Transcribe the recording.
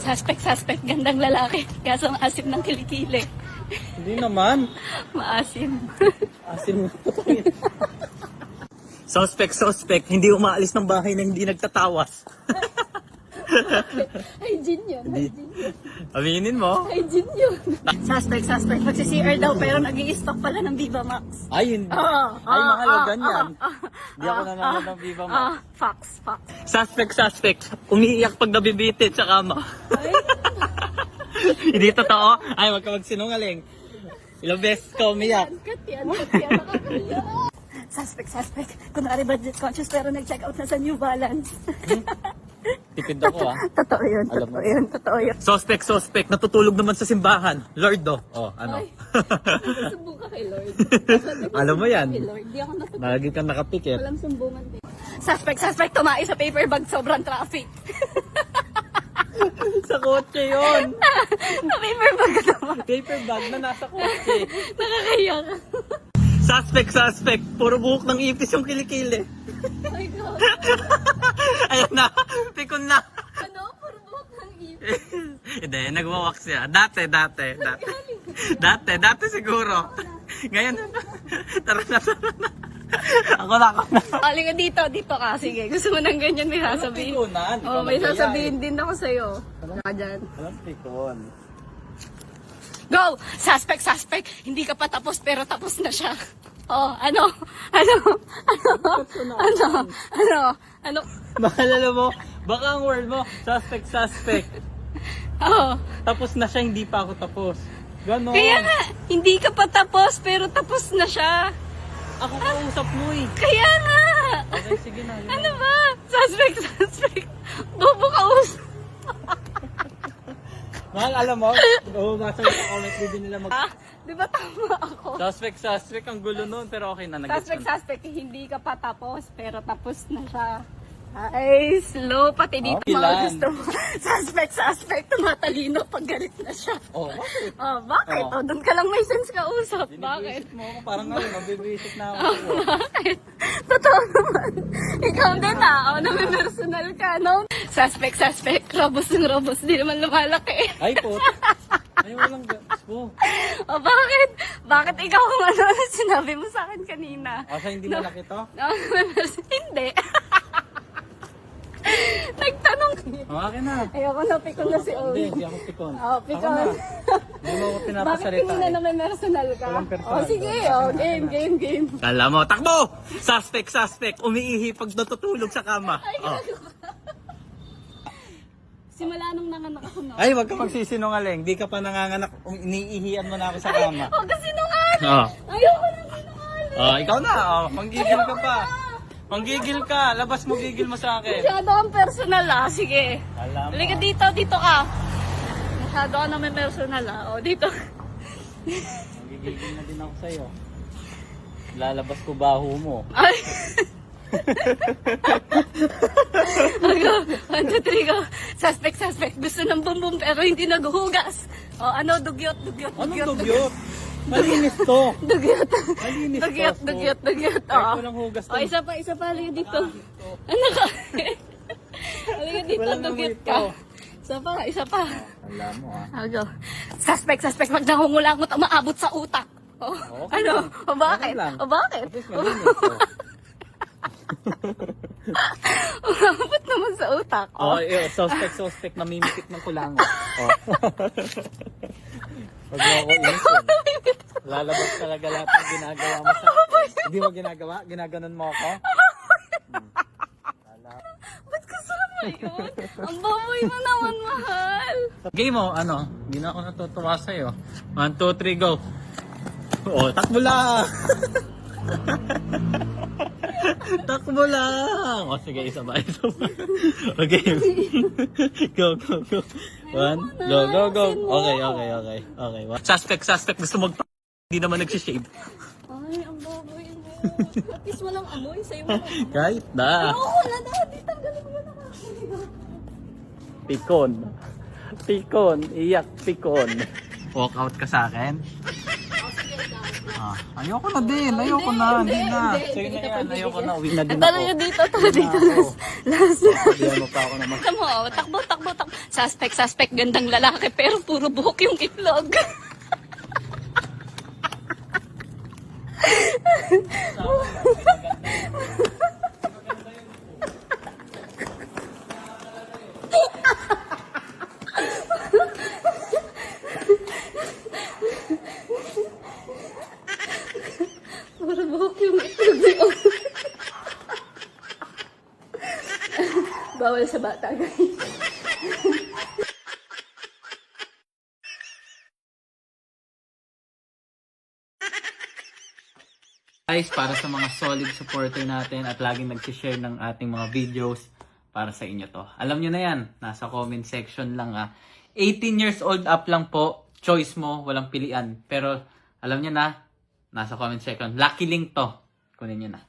Suspect, gandang lalaki. Kaso ang asim ng kilikili. Hindi naman. Maasim. Asin mo. Suspect. Hindi umaalis ng bahay na hindi nagtatawas. Hygiene yun. Aminin mo. Hygiene yun. Suspect. Magsi-CR daw pero nag-i-stock pala ng Viva Max. Ay, hindi. Ay, mahal, wag ganyan. Hindi ako nanonood ng Viva Max. Facts. Suspect. Umiiyak pag nabibitit sa kama. Ay, Hindi totoo. Ay, wag ka magsinungaling. Ilang beses ka umiyak. cut yan. Nakakahiya. Suspect. Kunwari budget conscious pero nag-check out na sa New Balance. Tipid ako Totoo yun. Suspect. Natutulog naman sa simbahan. Lord do. Oh, ano? Ay, sumbong ka kay Lord. Alam mo yan. Kay Lord, di ako natutulog. Lagi kang nakapikit. Walang sumbungan din. Suspect, tumae sa paper bag, sobrang traffic. Sa kotse yun. Sa paper bag ka naman. Paper bag na nasa kotse. Nakakaya ka. Suspect. Puro buhok ng ipis yung kilikili. Oh my God. Ayun na. Pikon na. Ano? Puro buhok ng ipis. Hindi, nagwawak siya. Dati siguro. Ngayon, tara na. Ako na. Halika dito ka. Sige, gusto mo ng ganyan may sasabihin. Pikunan. Oh, may sasabihin din ako sa'yo. Ka dyan. Anong pikon? Go! Suspect. Hindi ka pa tapos pero tapos na siya. Oh, ano? Mahalala mo, baka ang word mo, suspect. Oh. Tapos na siya, hindi pa ako tapos. Ganon. Kaya nga, hindi ka pa tapos pero tapos na siya. Ako kausap mo eh. Kaya nga! Okay, sige na. Ano ba? Suspect. Bobo ka usap. Mahal, alam mo, bumasa yung comment din nila mag... Di ba tama ako? Suspect, ang gulo nun, pero okay na. Suspect, hindi ka pa tapos, pero tapos na siya. Ay, slow, pati dito Okay mga lang. gusto mo. Suspect, tumatalino pag galit na siya. Oh, bakit? Oh, bakit? Oh. Oh, doon ka lang may sense ka usap. Bakit? Binibisit mo ako, parang ngayon, mabibisit na ako. Bakit? Totoo naman. Ikaw din oh, nami-personal ka, no? Suspect, robos, di naman lumalaki. Ay po. Ay, walang gas po. O bakit? Bakit ikaw kung ano sinabi mo sa akin kanina? Asa hindi malaki to? Hindi. Nagtanong. Akin na. Ayoko na, pikon na si Hindi, Owen. hindi ako pikon. Oh, pikon. Ako na. Hindi mo ako Bakit pinapasalita kanina na may personal ka? Walang personal. Oh, sige, game. Kala mo, takbo! Suspect. Umiihi pag natutulog sa kama. Oh. Simula nung nanganak ako, no? Ay, wag ka magsisinungaling. Di ka pa nanganganak. Iniihian mo na ako sa kama. Huwag kasi nungaling. Oh. Ayoko na sinungaling. Oh, ikaw na. Oh, manggigil ka pa. Manggigil ka. Labas mo gigil mo sa akin. Masyado kang personal, Sige. Alam mo. Halika dito ka. Masyado ka naman personal, O, dito. Manggigil na din ako sa'yo. Lalabas ko baho mo. Ay. Go. 1, 2, 3, go. Suspect. Gusto ng bumbum pero hindi naghuhugas. O, ano, dugyot. Anong dugyot? Malinis to. Dugyot. Malinis to. Dugyot. Kahit walang hugas to. O, isa pa. Halika dito. Ano ka? Halika dito, Walang dugyot amoy ka. to. Isa pa. Alam mo Go. Suspect. Pag nangungulangot, maabot sa utak. O, Okay ano? lang. O, bakit? Okay lang. O, bakit? At least malinis to. Umabot naman sa utak. Oh, suspect, namimikit ng kulangot. Oh. Pag mo ako inisin. Lalabas talaga lahat ng ginagawa mo sa akin. Hindi mo ginagawa? Ginaganon mo ako? Ba't kasama yun? Ang baboy mo naman, mahal. Game mo, ano? Hindi na ako natutuwa sa'yo. 1, 2, 3, go. Oh, takbo lang! Takbo lang! O sige, isa ba? Okay. Go. 1, go. Okay. Suspect. Gusto hindi naman nagsishave. Ay, ang baboy mo. At least walang amoy. Sa'yo mo. Kahit na. Oo, wala na. Di tanggalin mo na. Pikon. Iyak, pikon. Walk out ka sa akin? Ayoko na din. Ayoko na. Hindi na. Sa'yo na yan. Ayoko na. Uwi na din Talo ako. nyo dito, talo dito. Last. Hindi mo pa ako naman. Tama mo, takbo, takbo, takbo. Suspect, gandang lalaki, pero puro buhok yung itlog. Puro buhok yung itlog. Bawal sa bata, guys. Guys, para sa mga solid supporter natin at laging nag-share ng ating mga videos, para sa inyo to. Alam nyo na yan, nasa comment section lang 18 years old up lang po, choice mo, walang pilian. Pero alam nyo na, nasa comment section, lucky link to. Kunin nyo na.